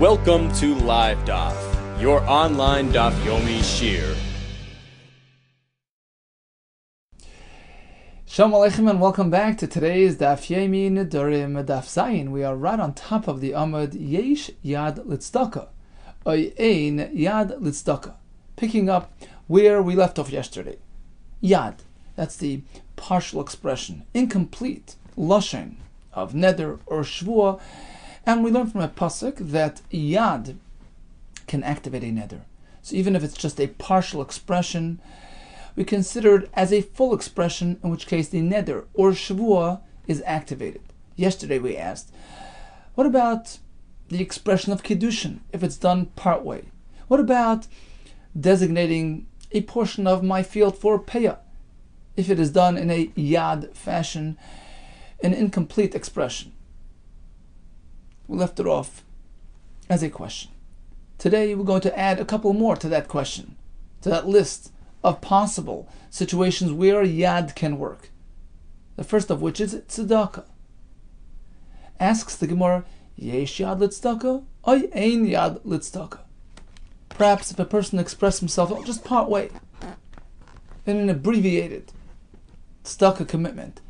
Welcome to Live Daf, your online Daf Yomi Shir. Shalom Aleichem and welcome back to today's Daf Yomi Nedarim Daf Zayin. We are right on top of the Amud Yesh Yad Litzdaka, Oy Ein Yad Litzdaka, picking up where we left off yesterday. Yad, that's the partial expression, incomplete lashon of neder or shvua, and we learn from a pasuk that yad can activate a neder. So even if it's just a partial expression, we consider it as a full expression, in which case the neder or shvua is activated. Yesterday we asked, what about the expression of kiddushin if it's done part way? What about designating a portion of my field for payah if it is done in a yad fashion, an incomplete expression? We left it off as a question. Today we're going to add a couple more to that question, to that list of possible situations where yad can work. The first of which is tzedakah. Asks the Gemara, yesh yad litzdaka, oy ein yad litzdaka. Perhaps if a person expressed himself just part way, in an abbreviated tzedakah commitment,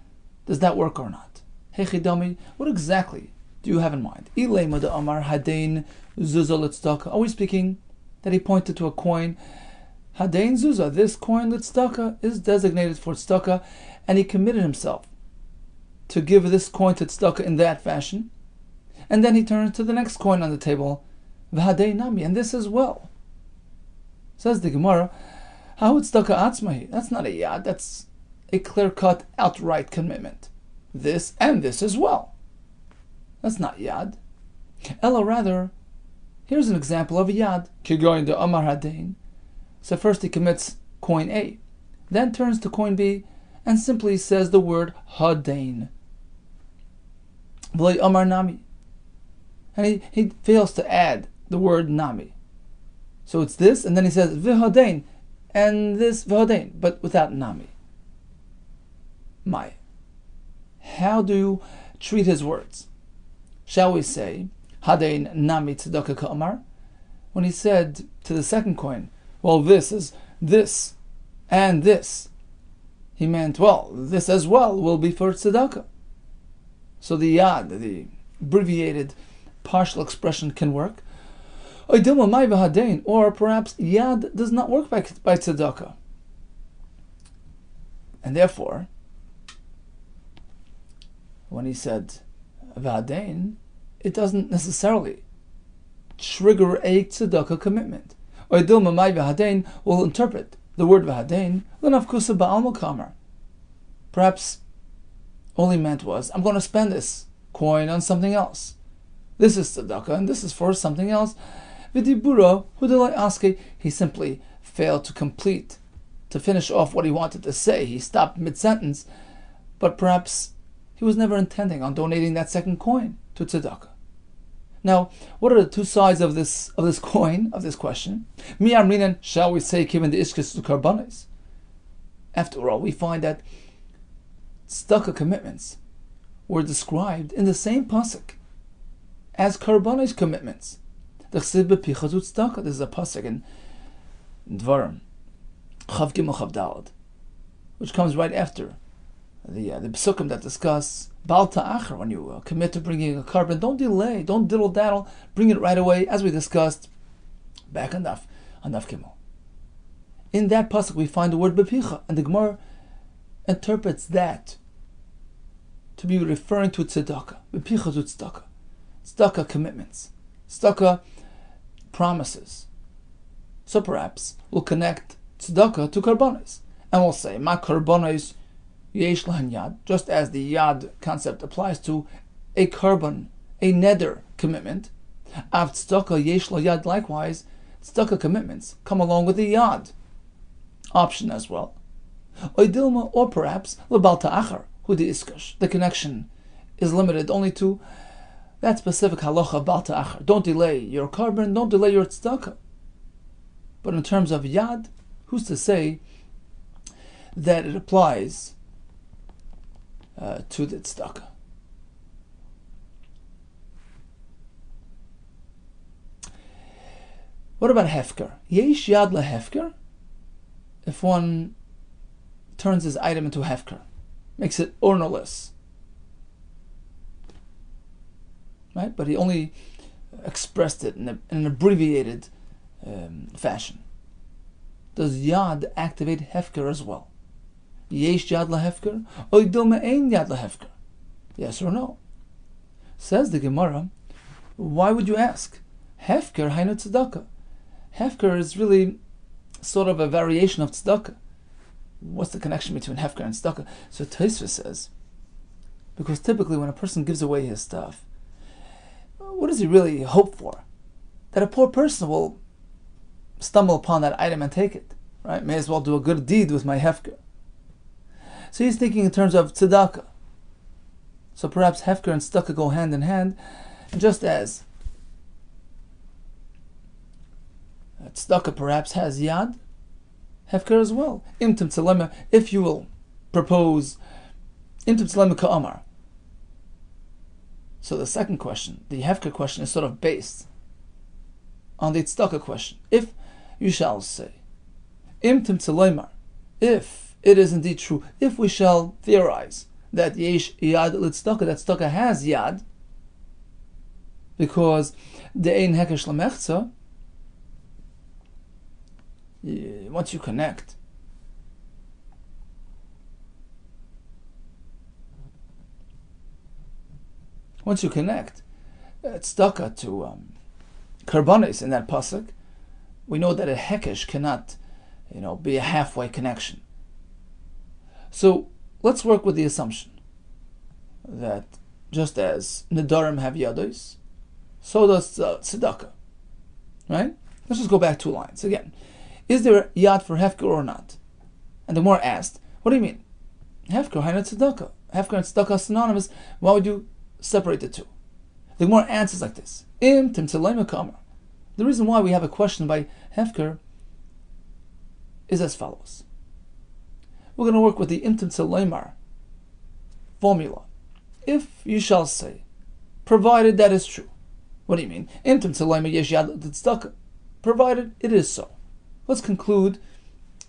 does that work or not? Hey Chidami, what exactly do you have in mind? Ilay Mada Amar Hadein Zuzah Litzdaka. Are we speaking that he pointed to a coin? Hadein Zuzah, this coin Litzdaka is designated for tzedakah, and he committed himself to give this coin to tzedakah in that fashion. And then he turns to the next coin on the table, V'Hadein Nami, and this as well. Says the Gemara, How tzedakah atzmahi? That's not a yad, that's a clear-cut, outright commitment. This and this as well. That's not yad. Ella, rather, here's an example of a yad. Kigoin de Amar Hadein. So first he commits coin A, then turns to coin B, and simply says the word Hadein. V'loi Amar Nami. And he fails to add the word Nami. So it's this, and then he says V'Hadein, and this V'Hadein, but without Nami. Mai. How do you treat his words? Shall we say, Hadein Nami Tzedakah Ka'amar? When he said to the second coin, well, this is this and this, he meant, well, this as well will be for tzedakah. So the yad, the abbreviated partial expression, can work. Or perhaps yad does not work by tzedakah. And therefore, when he said v'hadein, it doesn't necessarily trigger a tzedakah commitment. Or Dilma Mai v'hadein will interpret the word v'hadein l'nafkusa ba'al mokamer. Perhaps all he meant was, I'm going to spend this coin on something else. This is tzedakah and this is for something else. V'dibura hudelai aske, he simply failed to finish off what he wanted to say. He stopped mid-sentence, but perhaps he was never intending on donating that second coin to tzedakah. Now, what are the two sides of this coin, of this question? Mi amrinan, shall we say, given the ishkes to karbanos? After all, we find that tzedakah commitments were described in the same pasuk as karbanos commitments. This is a pasuk in Nedarim, Chav Gimel Chav Daled, which comes right after the psukim that discuss Bal Ta'achar. When you commit to bringing a carbon, don't delay, don't diddle-daddle, bring it right away, as we discussed back on Daf Gimel. In that pasuk we find the word Bepicha, and the Gemara interprets that to be referring to tzedakah. Bepicha to tzedakah. Tzedakah commitments. Tzedakah promises. So perhaps we'll connect tzedakah to karbanos, and we'll say, Ma karbanos yesh lahan yad, just as the yad concept applies to a karban, a neder commitment. Av tzedakah yesh la yad, likewise, tzedakah commitments come along with the yad option as well. Oidilma, or perhaps lebal ta'achar hu di iskash. The connection is limited only to that specific halacha bal ta'achar. Don't delay your karban, don't delay your tzedakah. But in terms of yad, who's to say that it applies to the tzedakah? What about hefker? Yesh yad lehefker? If one turns his item into hefker, makes it ownerless, right? But he only expressed it in an abbreviated fashion. Does yad activate hefker as well? Yesh yad lehefker? Oidome ein yad lehefker? Yes or no? Says the Gemara, why would you ask? Hefker hainu tzedakah. Hefker is really sort of a variation of tzedakah. What's the connection between hefker and tzedakah? So Tosfos says, because typically when a person gives away his stuff, what does he really hope for? That a poor person will stumble upon that item and take it, right? May as well do a good deed with my hefker. So he's thinking in terms of tzedakah. So perhaps hefker and tzedakah go hand in hand, and just as tzedakah perhaps has yad, hefker as well. Imtim tzalema, if you will propose imtim tzalema ka'amar. So the second question, the hefker question, is sort of based on the tzedakah question. If you shall say, imtim tzalema, if it is indeed true, if we shall theorize that yesh yad l'tzedakah, that tzedakah has yad, because the ein hekesh lemechza, once you connect, tzedakah to karbanis in that pasuk, we know that a hekesh cannot, be a halfway connection. So let's work with the assumption that just as Nedarim have yados, so does tzedakah, right? Let's just go back 2 lines again. Is there yad for hefker or not? And the Gemara asked, what do you mean? Hefker, hainu tzedakah. Hefker and tzedakah are synonymous. Why would you separate the two? The Gemara answers like this. Imtim tzalema ka'amar. The reason why we have a question by hefker is as follows. We're going to work with the imtim tzalema formula. If you shall say, provided that is true. What do you mean? Imtim tzalema yesh yad tzedakah. Provided it is so. Let's conclude,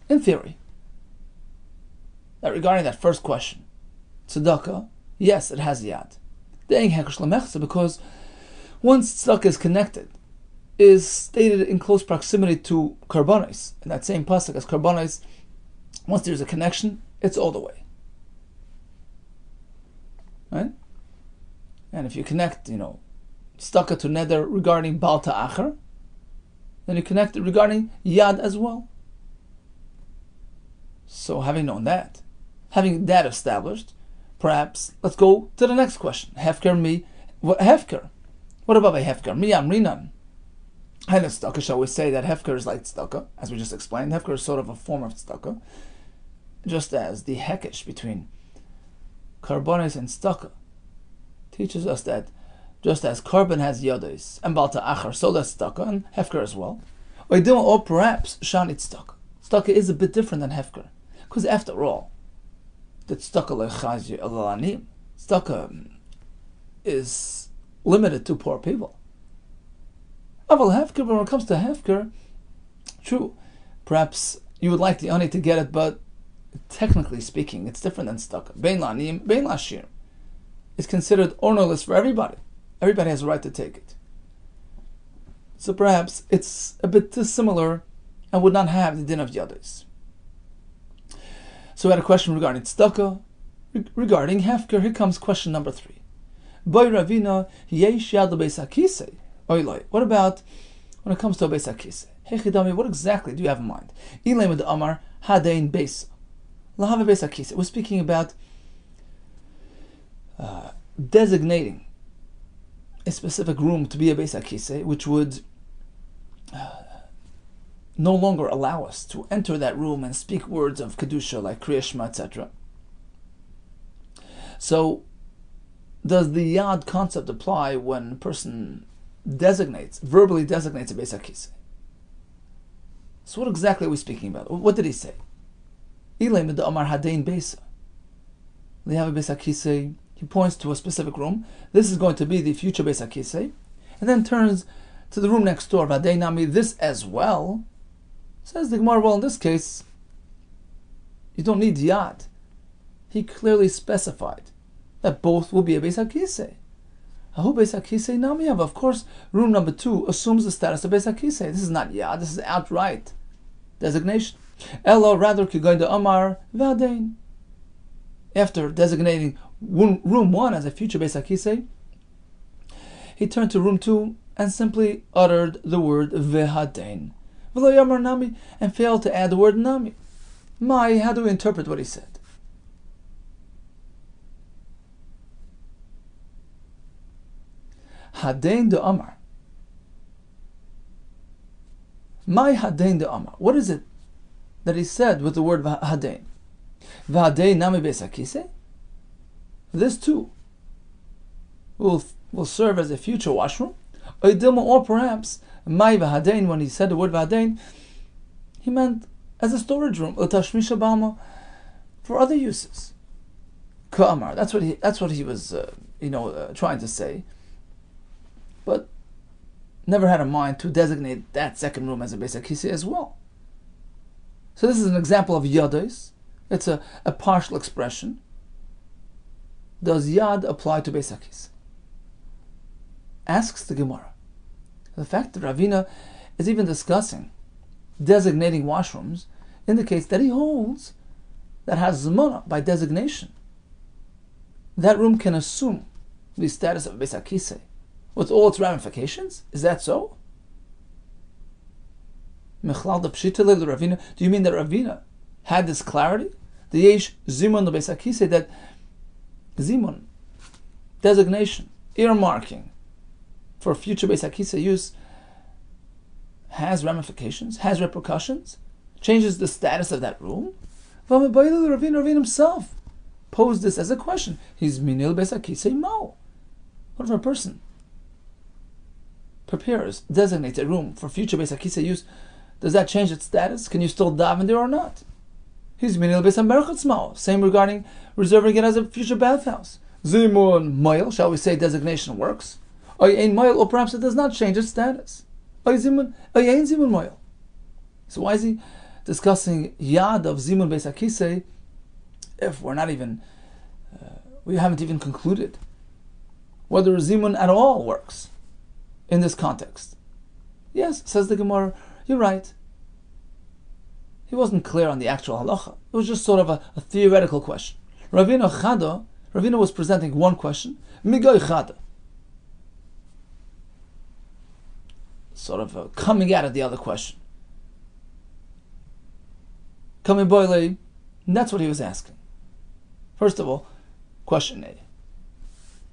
in theory, that regarding that first question, tzedakah, yes, it has yad. The ein hekesh lemechza, because once tzedakah is connected, is stated in close proximity to karbanos. In that same pasuk as karbanos, once there's a connection, it's all the way. Right? And if you connect, tzedakah to neder regarding bal ta'achar, then you connect it regarding yad as well. So having known that, having that established, perhaps let's go to the next question. Hefker mi, hefker. What about by hefker? Mi amrinan. Hainu tzedakah, shall we say that hefker is like tzedakah, as we just explained. Hefker is sort of a form of tzedakah, just as the hekesh between karbonis and tzedakah teaches us that just as carbon has yodos and bal ta'achar, so does tzedakah and hefker as well. Or perhaps shani tzedakah. Tzedakah is a bit different than hefker, because after all, the tzedakah lechazyu elalanim, tzedakah is limited to poor people. Aval hefker, but when it comes to hefker, true, perhaps you would like the ani to get it, but technically speaking, it's different than tzedakah. Bein la'anim, bein la'ashir. It's considered ownerless for everybody. Everybody has a right to take it. So perhaps it's a bit dissimilar and would not have the din of yados. So we had a question regarding tzedakah, regarding hefker. Here comes question number 3. Boy Ravina yesh yad l'beis hakisei. What about when it comes to a beis hakisei? Hey Chidami, what exactly do you have in mind? Ilay with the Amar hadein beis. Lahave beis hakisei. We're speaking about designating a specific room to be a beis hakisei, which would no longer allow us to enter that room and speak words of kedusha like Kriya Shema, etc. So, does the yad concept apply when a person verbally designates a beis hakisei? So, what exactly are we speaking about? What did he say? Ilay mid Amar hadein beisa. They have a beis hakisei. He points to a specific room. This is going to be the future beis hakisei, and then turns to the room next door, Vadei Nami, this as well. Says the Gemara, well, in this case, you don't need Yad. He clearly specified that both will be a Beis HaKisei. Ahu Beis HaKisei Namiyav. Of course, room number 2 assumes the status of Beis HaKisei. This is not Yad, this is outright designation. Elo, rather, Kigoinda Amar Vadein. After designating room 1 as a future Beis HaKisei, he turned to room 2 and simply uttered the word Vehadein. V'lo Yamar Nami, and failed to add the word Nami. How do we interpret what he said? Hadein de Amar. Hadein de Amar. What is it that he said with the word Hadein? V'hadein Nami Beis HaKisei? This too will serve as a future washroom. Or perhaps, V'hadein, when he said the word V'hadein, he meant as a storage room, for other uses. Ka'amar. That's what he was, trying to say, but never had a mind to designate that second room as a Beis HaKisei as well. So this is an example of Yados. It's a partial expression. Does Yad apply to Beis HaKisei? Asks the Gemara. The fact that Ravina is even discussing designating washrooms indicates that he holds that has Zmana by designation. That room can assume the status of Beis HaKisei with all its ramifications. Is that so? Do you mean that Ravina had this clarity? The Yesh Zimun Beis HaKisei, that Zimun, designation, earmarking for future Beis HaKisei use, has ramifications, has repercussions, changes the status of that room. Ravina himself posed this as a question. He's Minil Beis HaKisei Mo. What if a person designates a room for future Beis HaKisei use? Does that change its status? Can you still daven there or not? He's Minil Beis HaMerchatz Mo. Same regarding reserving it as a future bathhouse. Zimun Moil, shall we say designation works? Or perhaps it does not change its status. So why is he discussing Yad of Zimun Beis HaKisei if we haven't even concluded whether Zimun at all works in this context? Yes, says the Gemara, you're right. He wasn't clear on the actual halacha. It was just sort of a theoretical question. Ravina was presenting one question, Migoy Chada, sort of coming out of the other question. Coming boile, that's what he was asking. First of all, question A.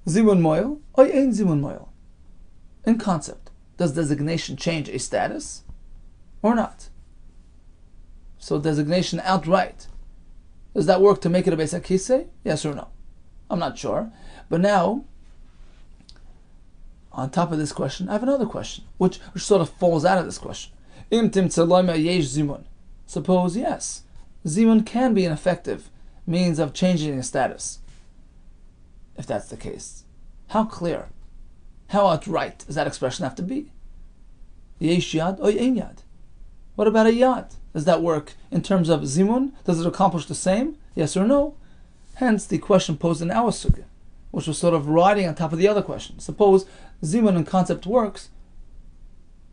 Zimun moil, or ein zimun moil? In concept, does designation change a status or not? So designation outright, does that work to make it a Beis HaKisei? Yes or no? I'm not sure. But now, on top of this question, I have another question, which sort of falls out of this question. Im timtzaloyma yesh zimun. Suppose, yes, zimun can be an effective means of changing a status. If that's the case, how clear, how outright does that expression have to be? Yesh yad or ein yad? What about a yad? Does that work in terms of zimun? Does it accomplish the same? Yes or no? Hence the question posed in our sugya, which was sort of riding on top of the other question. Suppose zimun in concept works,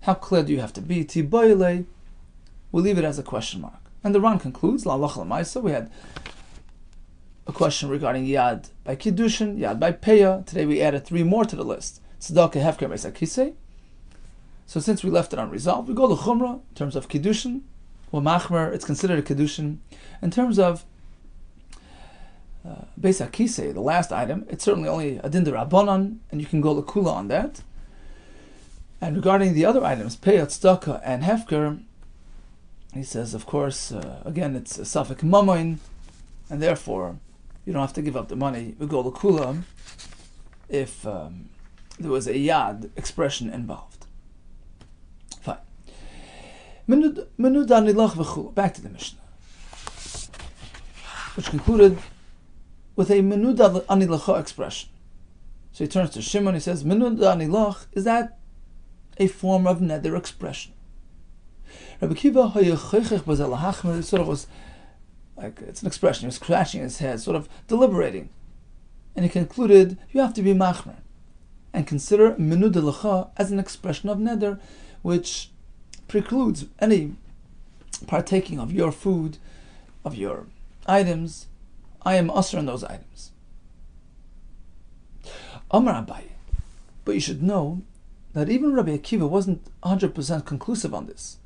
how clear do you have to be? Tiboyle, we'll leave it as a question mark. And the Ran concludes, La Lochal Maisa, we had a question regarding Yad by Kiddushin, Yad by Peya. Today we added 3 more to the list. Tzedakah, Hefker, Beis HaKisei. So since we left it unresolved, we go to Chumrah in terms of Kiddushin, or Machmer, it's considered a Kiddushin. In terms of Beis HaKisei, the last item, it's certainly only a Din D'Rabbanan, and you can go L'Kula on that. And regarding the other items, Peya, Tzedakah, and Hefker, he says, of course, again, it's a Safek Mamoin, and therefore, you don't have to give up the money. We go L'Kula if there was a Yad expression involved. Fine. Back to the Mishnah, which concluded with a Menuda Anilacha expression. So he turns to Shimon, he says, Menuda Anilach, is that a form of neder expression. Rabbi Akiva sort of was like, it's an expression, he was scratching his head, sort of deliberating. And he concluded, you have to be machmer and consider menuda lecha as an expression of neder, which precludes any partaking of your food, of your items. I am usher on those items. Amar Abaye. But you should know that even Rabbi Akiva wasn't 100% conclusive on this.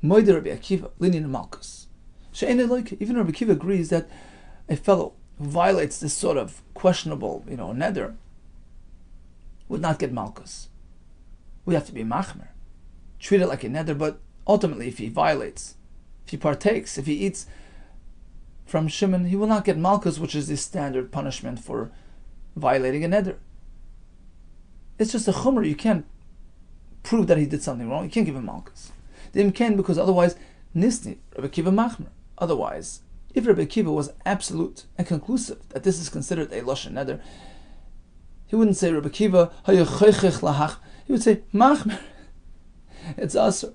Moide Rabbi Akiva, linin malchus. She'ene loike. Even Rabbi Akiva agrees that a fellow who violates this sort of questionable, neder, would not get malchus. We have to be machmer, treat it like a neder, but ultimately if he violates, if he partakes, if he eats from Shimon, he will not get malchus, which is the standard punishment for violating a neder. It's just a chumrah. You can't prove that he did something wrong. You can't give him malchus. The imken, because otherwise, nisni, Rabbi Akiva machmer. Otherwise, if Rabbi Akiva was absolute and conclusive that this is considered a lashon neder, he wouldn't say Rabbi Akiva hayachoichech lahach. He would say machmer. It's asur.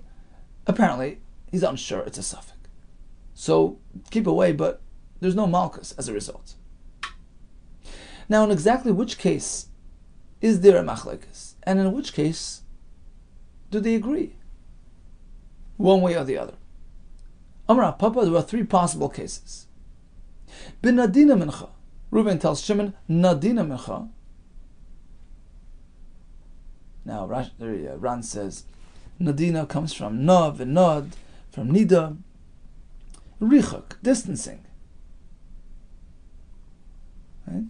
Apparently, he's unsure. It's a suffix. So keep away, but there's no malchus as a result. Now, in exactly which case is there a machlekes, and in which case do they agree? One way or the other. Amar Papa, there are three possible cases. Bin nadina mincha. Reuben tells Shimon, nadina mincha. Now, Ran says, nadina comes from nav and nod, from nida. Richuk, distancing. Right?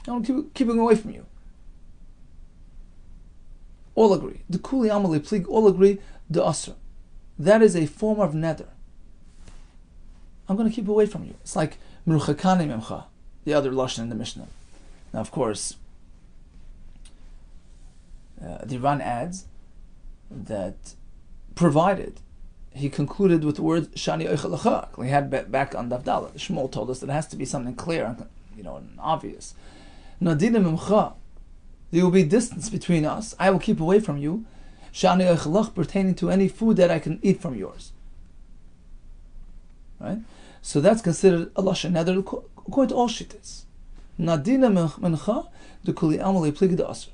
I'm keeping away from you. All agree. The kuli amali plig, all agree, the asra. That is a form of neder. I'm going to keep away from you. It's like meruchakani memcha, the other lashon in the Mishnah. Now, of course, the Ran adds that provided he concluded with the word shani oichel lecha. He had back on Daf Daled. Shmuel told us that it has to be something clear and obvious. Nadina memcha, there will be distance between us. I will keep away from you. Shani oichel lech, pertaining to any food that I can eat from yours. Right? So that's considered a lashon neder according to all shittas. Nadina mencha the kuli amali plig de asr.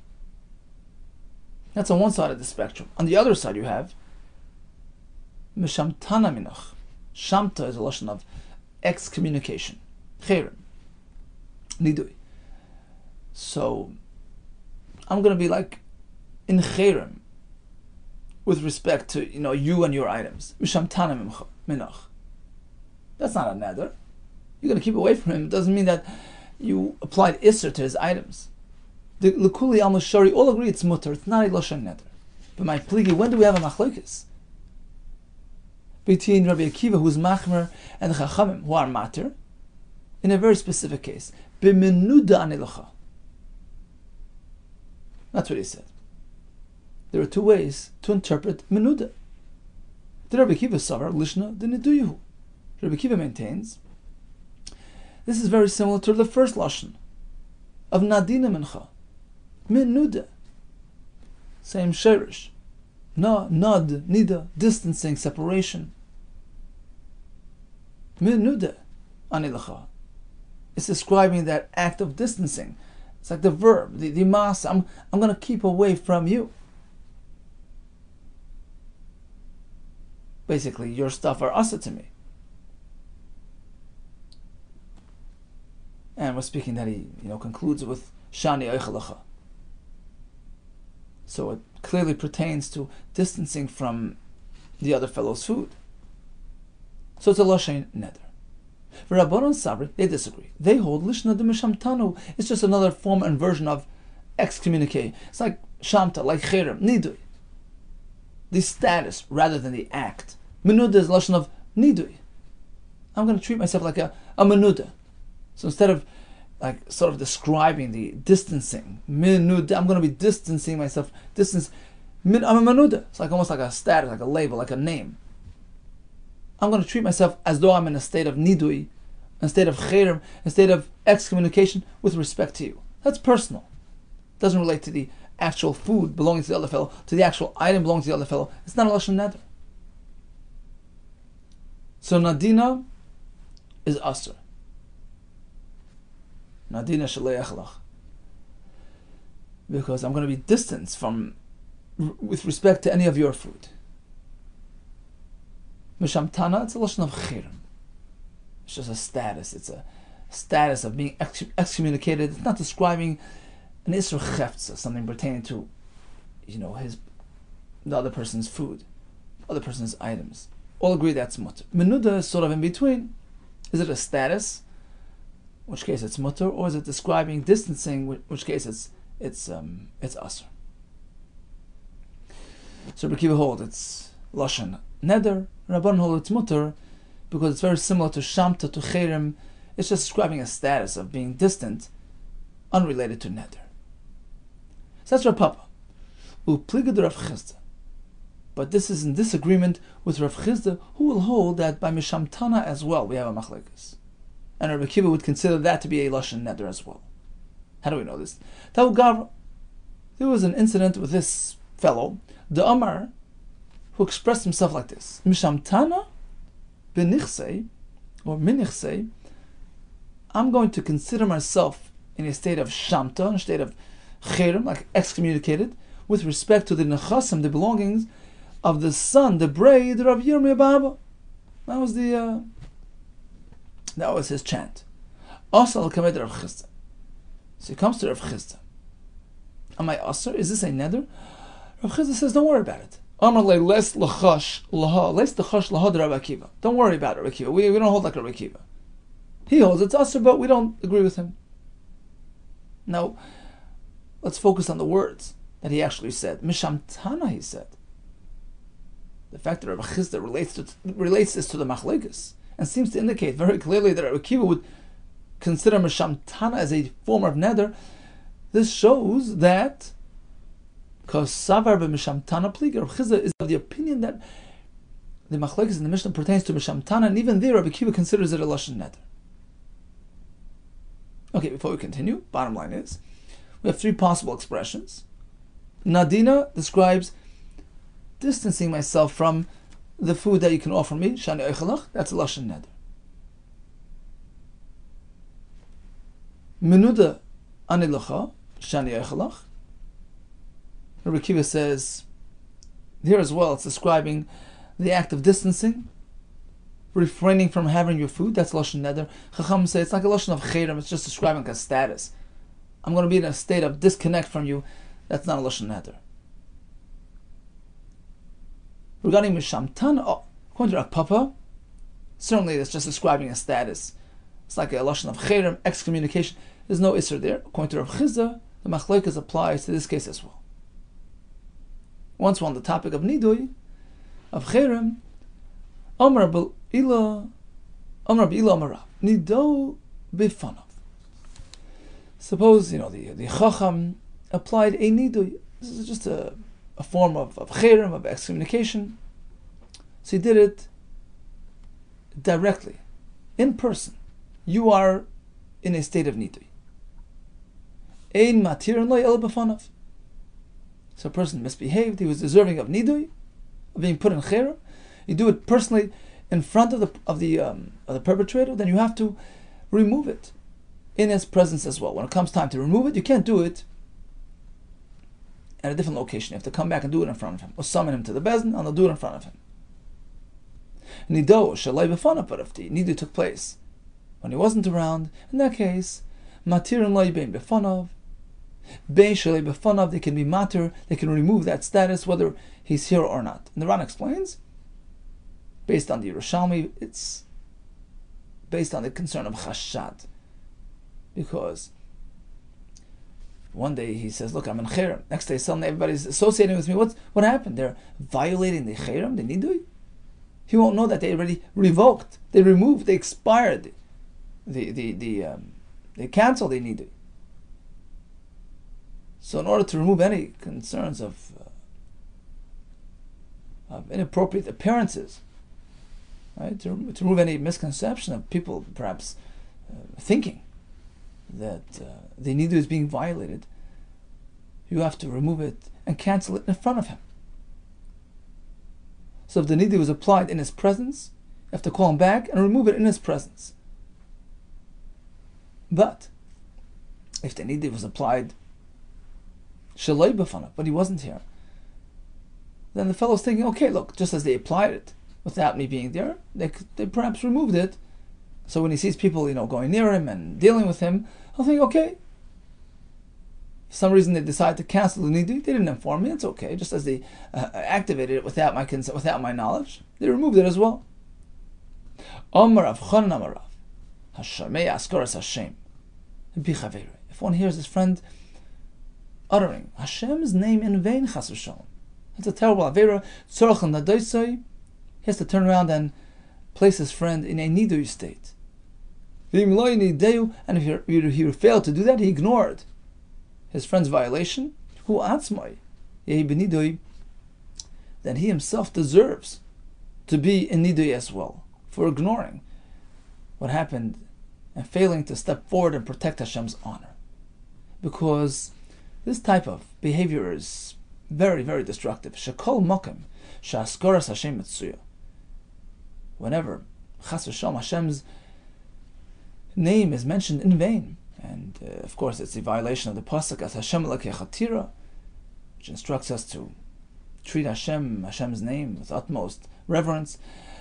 That's on one side of the spectrum. On the other side, you have mishamtana minach. Shamta is a lashon of excommunication. Cherem. Nidui. So, I'm going to be like in cherem with respect to you and your items. Mishamtana minach. That's not a neder. You're going to keep away from him. It doesn't mean that you applied isser to his items. The Lekuli al Mashari all agree it's mutter. It's not a lashon neder. But my pligi, when do we have a machlokes between Rabbi Akiva, who's machmer, and the Chachamim, who are mater, in a very specific case? B'menuda anilacha. That's what he said. There are two ways to interpret menuda. The Rabbi Akiva savar lishna the neduyuhu. Rabbi Akiva maintains this is very similar to the first lashon of nadina mincha. Menuda. Same sherish. Nod, nida, distancing, separation. Menuda anilacha. It's describing that act of distancing. It's like the verb, the mas. I'm going to keep away from you. Basically, your stuff are asa to me. And we're speaking that he concludes with shani eichalacha. So it clearly pertains to distancing from the other fellow's food. So it's a lashon neder. For Rabbanon Sabri, they disagree. They hold lishna de mishamtanu. It's just another form and version of excommunicate. It's like shamta, like cherem, nidui. The status rather than the act. Menuda is lashon of nidui. I'm going to treat myself like a menuda. So instead of sort of describing the distancing, menuda, I'm going to be distancing myself. I'm a menuda. It's like almost like a status, like a label, like a name. I'm going to treat myself as though I'm in a state of nidui, a state of cherem, a state of excommunication with respect to you. That's personal. It doesn't relate to the actual food belonging to the other fellow, to the actual item belonging to the other fellow, it's not a lashon neder. So nadina is asr. Nadina shaleach lach. Because I'm going to be distanced from, with respect to any of your food. Mishamtana, it's a lashon of chirim. It's just a status. It's a status of being excommunicated. It's not describing an isra cheftza, something pertaining to, the other person's food, other person's items. All agree that's mutter. Menuda is sort of in between. Is it a status, in which case it's mutter, or is it describing distancing, in which case it's asr? So Rabbi Akiva hold it's lashon neder. Rabban hold it's mutter because it's very similar to shamta, to cherem. It's just describing a status of being distant, unrelated to neder. So that's Rav Papa. Upligad Rav Chisda. But this is in disagreement with Rav Chisda, who will hold that by mishamtana as well we have a machlekes, and Rabbi Akiva would consider that to be a lashon neder as well. How do we know this? There was an incident with this fellow, the Amar, who expressed himself like this: mishamtana benichsei or minichsei. I'm going to consider myself in a state of shamta, in a state of cherem, like excommunicated, with respect to the nechasim, the belongings of the son, the braid of Yirmiyah Baba. That was his chant. Asal kamed Rav Chisda. So he comes to Rav Chisda. Am I asr? Is this a neder? Rav Chisda says, don't worry about it. Amar le les lachash laha, les lachash laha de Rabbi Akiva. Don't worry about it, Rabbi Akiva. We don't hold like Rabbi Akiva. He holds it's asr, but we don't agree with him. Now, let's focus on the words that he actually said. Mishamtana, he said. The fact that Rabbi Chisda relates this to the machlekes and seems to indicate very clearly that Rabbi Akiva would consider mishamtana as a form of neder. This shows that because savar b'mishamtana pliga, Rabbi Chisda is of the opinion that the machlekes in the Mishnah pertains to mishamtana, and even there Rabbi Akiva considers it a lashon neder. Okay, before we continue, bottom line is we have three possible expressions. Nadina describes distancing myself from the food that you can offer me, shani eichalach, that's a lashon neder. Menuda anilacha, shani eichalach. Rabbi Akiva says, here as well, it's describing the act of distancing, refraining from having your food, that's lashon neder. Chacham say it's like a lashon of cherem, it's just describing like a status. I'm going to be in a state of disconnect from you, that's not a lashon neder. Regarding mishamtana, according to Rav Papa, certainly that's just describing a status. It's like a lashon of cherem, excommunication. There's no isser there. According to Rav Chisda, the machlekes applies to this case as well. Once we're on the topic of nidui, of cherem, Amar Ila Amara, nido bifanav. Suppose the chacham applied a nidui. This is just a form of cherem, of excommunication. So he did it directly, in person. You are in a state of nidui. Ein matir lo el b'fanav. So a person misbehaved. He was deserving of nidui, of being put in cherem. You do it personally in front of the perpetrator. Then you have to remove it in his presence as well. When it comes time to remove it, you can't do it at a different location. You have to come back and do it in front of him, or summon him to the bezin, and they'll do it in front of him. Nido shalai b'fanav, but if the nidu took place when he wasn't around, in that case, matir lo bein b'fanav, bein shalai b'fanav, they can be matir, they can remove that status whether he's here or not. And the Ran explains, based on the Yerushalmi, it's based on the concern of chashad, because one day he says, look, I'm in cherem. Next day suddenly everybody's associating with me. What happened? They're violating the cherem, the nidui. He won't know that they already revoked, they removed, they expired, they canceled the nidui. So in order to remove any concerns of inappropriate appearances, right, to remove any misconception of people perhaps thinking that the nidu is being violated, you have to remove it and cancel it in front of him. So if the nidui was applied in his presence, you have to call him back and remove it in his presence. But if the nidui was applied shaloi b'fanav, but he wasn't here, then the fellow's thinking, okay, look, just as they applied it without me being there, they perhaps removed it. So when he sees people, going near him and dealing with him, he'll think, okay, for some reason they decided to cancel the nidui. They didn't inform me. It's okay. Just as they activated it without my consent, without my knowledge, they removed it as well. If one hears his friend uttering Hashem's name in vain, chas v'shalom, it's a terrible avera. He has to turn around and place his friend in a nidui state. And if he failed to do that, he ignored his friend's violation, then he himself deserves to be in nidui as well for ignoring what happened and failing to step forward and protect Hashem's honor. Because this type of behavior is very, very destructive. Shekol mokem she'askoras Hashem mitzuya. Whenever chas v'shalom Hashem's name is mentioned in vain, and of course it's a violation of the pasuk as Hashem l'kechatira, which instructs us to treat Hashem's name with utmost reverence.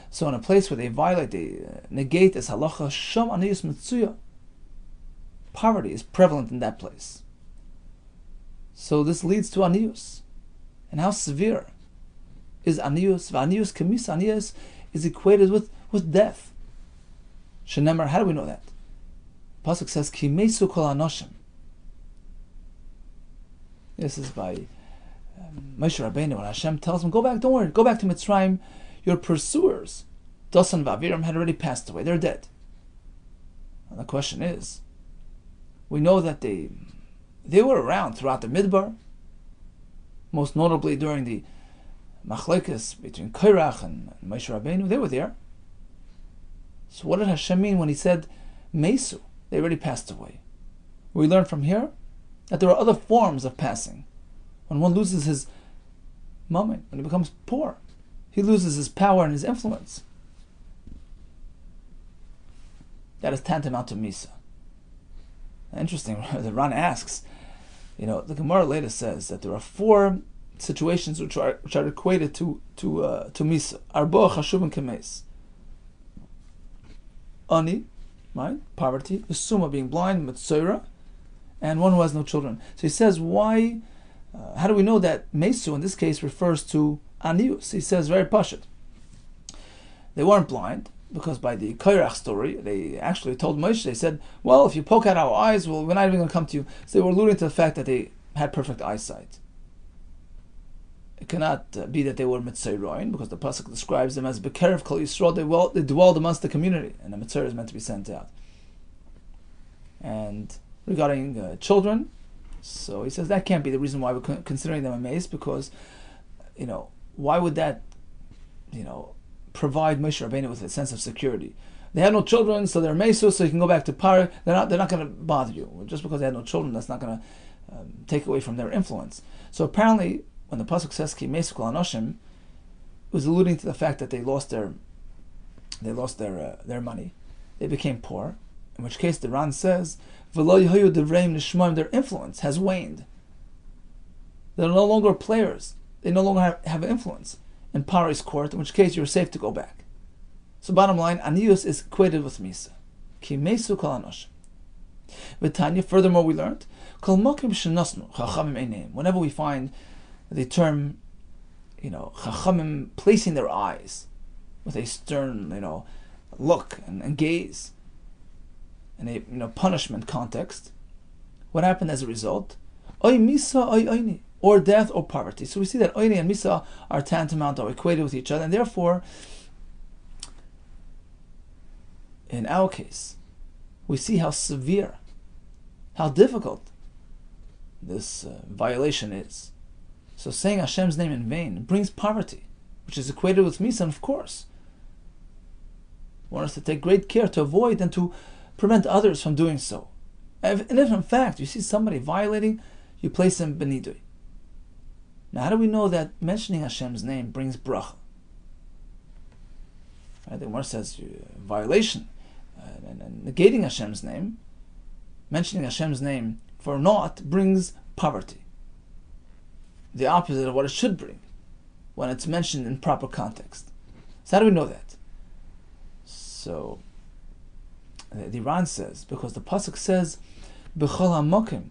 So in a place where they violate, they negate this halacha, sham aniyus mitzuya, poverty is prevalent in that place. So this leads to aniyus. And how severe is aniyus? V'aniyus kemis, aniyus is equated with death. Shenemar, how do we know that? Pasuk says, Ki mesu kol anoshim. This is by Moshe Rabbeinu, when Hashem tells him, go back, don't worry, go back to Mitzrayim. Your pursuers, Dosan v'Aviram, had already passed away. They're dead. And the question is, we know that they were around throughout the Midbar, most notably during the machlekes between Korach and Moshe Rabbeinu. They were there. So what did Hashem mean when he said, Mesu? They already passed away. We learn from here that there are other forms of passing. When one loses his moment, when he becomes poor, he loses his power and his influence. That is tantamount to Misa. Interesting, the Ran asks, the Gemara later says that there are 4 situations which are equated to Misa. Arba chashuvim kemes. Ani, right? Poverty. The Suma, being blind, Mitzora, and one who has no children. So he says, why? How do we know that Mesu in this case refers to Anius? He says very pashut. They weren't blind because by the Korach story, they actually told Moshe. They said, "Well, if you poke out our eyes, we're not even going to come to you." So they were alluding to the fact that they had perfect eyesight. It cannot be that they were Mitzrayim, because the pasuk describes them as Bekerev Kol Yisrael. They dwelled amongst the community, and the Mitzrayim is meant to be sent out. And regarding children, so he says that can't be the reason why we're considering them amazed, because, why would that, provide Moshe Rabbeinu with a sense of security? They had no children, so they're mesu, so you can go back to Par. They're not going to bother you. Just because they had no children, that's not going to take away from their influence. So apparently, when the pasuk says Ki mesu kol anoshim, it was alluding to the fact that they lost their money. They became poor. In which case, the Ran says, V'lo yehayu devreim nishmaim, their influence has waned. They're no longer players. They no longer have influence in Paro's court, in which case you're safe to go back. So bottom line, Anius is equated with Misa. Ki mesu kol anoshim. V'tanya, furthermore we learned, Kol mokim shenasnu chachamim eineim. Whenever we find the term, chachamim placing their eyes with a stern, look and gaze, in a punishment context, what happened as a result? Oy misa, oy oyni, or death or poverty. So we see that oyni and misa are tantamount or equated with each other, and therefore, in our case, we see how severe, how difficult this violation is. So saying Hashem's name in vain brings poverty, which is equated with misa, and of course, we want us to take great care to avoid and to prevent others from doing so. And if in fact you see somebody violating, you place him benidui. Now, how do we know that mentioning Hashem's name brings bracha? Right, the Gemara says violation and negating Hashem's name, mentioning Hashem's name for naught brings poverty. The opposite of what it should bring when it's mentioned in proper context. So how do we know that? So the Iran says, because the pasuk says, "B'chol hamokim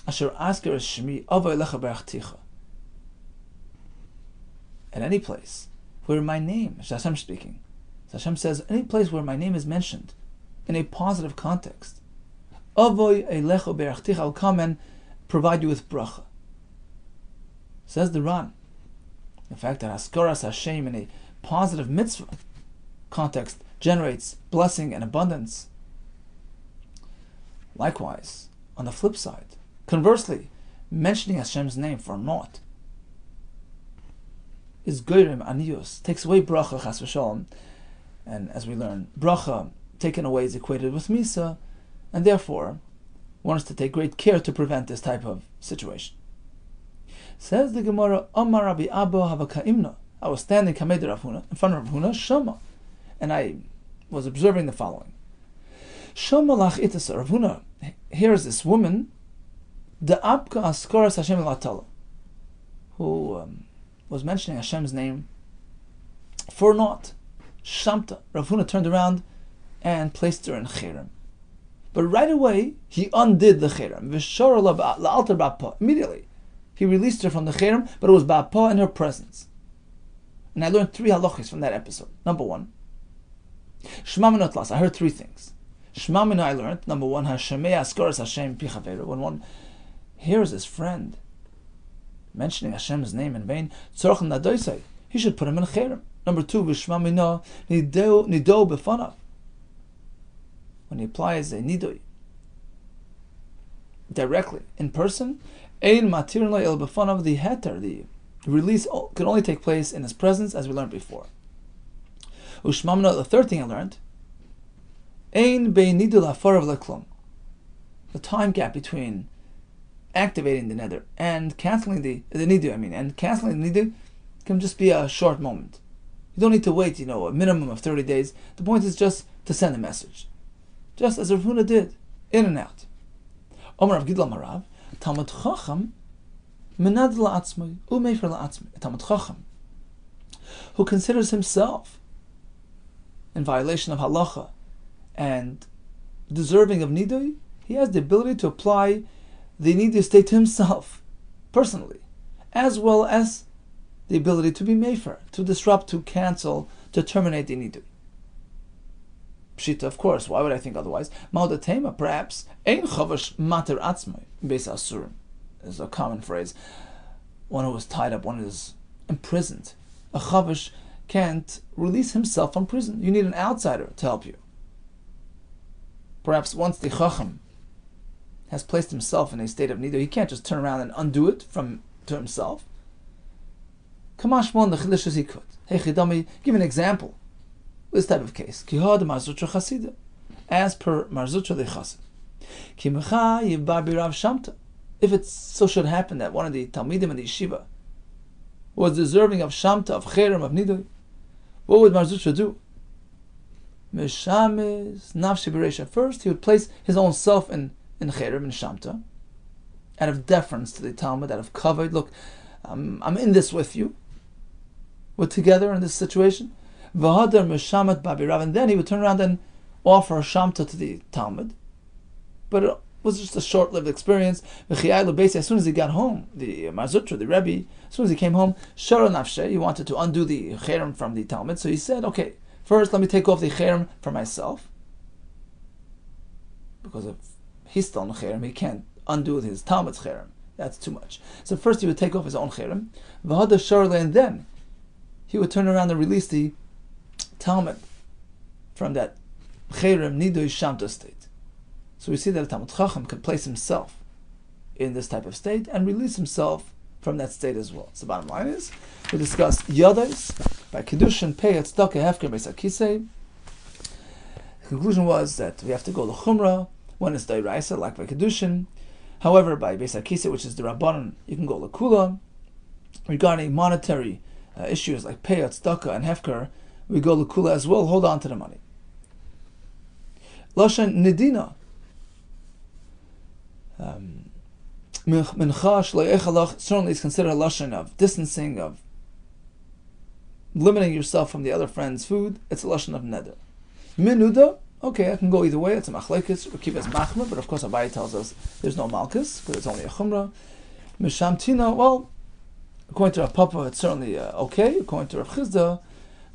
asher asker shmi avo elecha berachticha." At any place where my name, Hashem speaking, Hashem says, any place where my name is mentioned in a positive context, avoy elecha berachticha, I'll come and provide you with bracha. Says the Ran, the fact that Haskaras Hashem in a positive mitzvah context generates blessing and abundance. Likewise, on the flip side, conversely, mentioning Hashem's name for naught is goyrem aniyus, takes away bracha chas v'shalom, and as we learn, bracha taken away is equated with misa, and therefore one is to take great care to prevent this type of situation. Says the Gemara, Amar Rabbi Abba Havakaimna. I was standing Kamei de Rav Huna, in front of Rav Huna, Shama, and I was observing the following. Shama lach itasa, Rav Huna hears this woman, the Abka Askoras Hashem Latala, who was mentioning Hashem's name for naught. Shamta. Rav Huna turned around and placed her in Cherem. But right away, he undid the Cherem. V'shor la'alter ba'pa. Immediately, he released her from the Cherem, but it was ba'pa in her presence. And I learned 3 halachos from that episode. Number 1, Shema Minot Las. I heard 3 things. Shema Minot I learned. Number 1, Hashemei Askoras Hashem Pi Chaveru. When one hears his friend mentioning Hashem's name in vain, Tzorchen Nadoisai, he should put him in Cherem. Number 2, V'shema Minot Nido Befanav. When he applies a nidoi directly in person, ein matirin lo el befanav, the heter, the release can only take place in his presence, as we learned before. Ushmamna, the third thing I learned, ein bein nidul hafarav leklum, the time gap between activating the neder and canceling the nidui. And canceling the nidui can just be a short moment. You don't need to wait, a minimum of 30 days. The point is just to send a message. Just as Rav Huna did, in and out. Omer Rav Gidla Marav, Talmud Chacham, Menad la'atzmai, u'mefer la'atzmai. A Talmud Chacham, who considers himself in violation of halacha and deserving of nidui, he has the ability to apply the nidui state to himself, personally, as well as the ability to be mefer, to disrupt, to cancel, to terminate the nidui. Pshita, of course. Why would I think otherwise? Maudatema, perhaps. Ein chavash mater atzmai beis asurim is a common phrase. One who is tied up, one who is imprisoned. A chavash can't release himself from prison. You need an outsider to help you. Perhaps once the chacham has placed himself in a state of nidui, he can't just turn around and undo it to himself. Kamashmon the chilishus he could. Hey chidami, give an example. This type of case, Kihad Marzutra Chasida, as per Marzutra the Chassid. Kimcha Yibbar Birav Shamta. If it so should happen that one of the Talmidim in the yeshiva was deserving of Shamta, of Cherem, of Nidui, what would Marzutra do? Meshames Nafshi Beresha. First, he would place his own self in Cherem, in Shamta, out of deference to the Talmud, out of kavod. Look, I'm in this with you. We're together in this situation. V'hadar meshamet babirav, and then he would turn around and offer a shamta to the Talmud. But it was just a short-lived experience. As soon as he got home, the Marzutra, the Rebbe, as soon as he came home, shara nafshe, he wanted to undo the cherem from the Talmud. So he said, okay, first let me take off the cherem for myself. Because if he's still in cherem, he can't undo his Talmud's cherem. That's too much. So first he would take off his own cherem, v'hadar shara, and then he would turn around and release the Talmud from that cherem nidui shamta state. So we see that a Talmud Chacham could place himself in this type of state and release himself from that state as well. So the bottom line is, we discussed Yadais by Kedushin, Pei, Tzedakah, Hefker, Beis HaKisei. The conclusion was that we have to go to Chumrah when it's Dairaisa, like by Kedushin. However, by Beis HaKisei, which is the Rabbanon, you can go L'Kula. Regarding monetary issues like Peyot, Tzedakah, and Hefker, we go L'Kula as well, hold on to the money. Lashon Nedina. Certainly is considered a lashon of distancing, of limiting yourself from the other friend's food. It's a lashon of neder. Menuda, okay, I can go either way. It's a machlekes. Rekiva is machmer, but of course Abaye tells us there's no malchus because it's only a chumrah. Mishamtina, well, according to Rav Papa, it's certainly okay. According to Rav Chizda,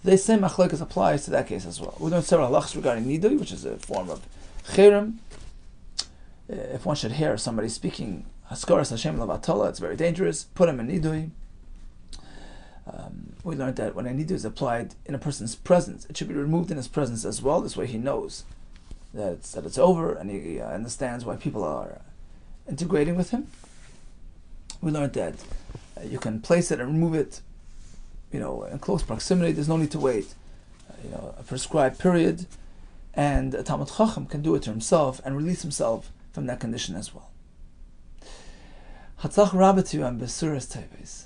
they say machlekes applies to that case as well. We learned several halachas regarding nidui, which is a form of cherem. If one should hear somebody speaking Haskaras Hashem Lavatala, it's very dangerous. Put him in nidui. We learned that when a nidui is applied in a person's presence, it should be removed in his presence as well. This way he knows that it's over, and he understands why people are integrating with him. We learned that you can place it and remove it, in close proximity. There's no need to wait, a prescribed period, and a Talmud Chacham can do it to himself and release himself from that condition as well. Hatzach Rabbi to you and Besuras Teves.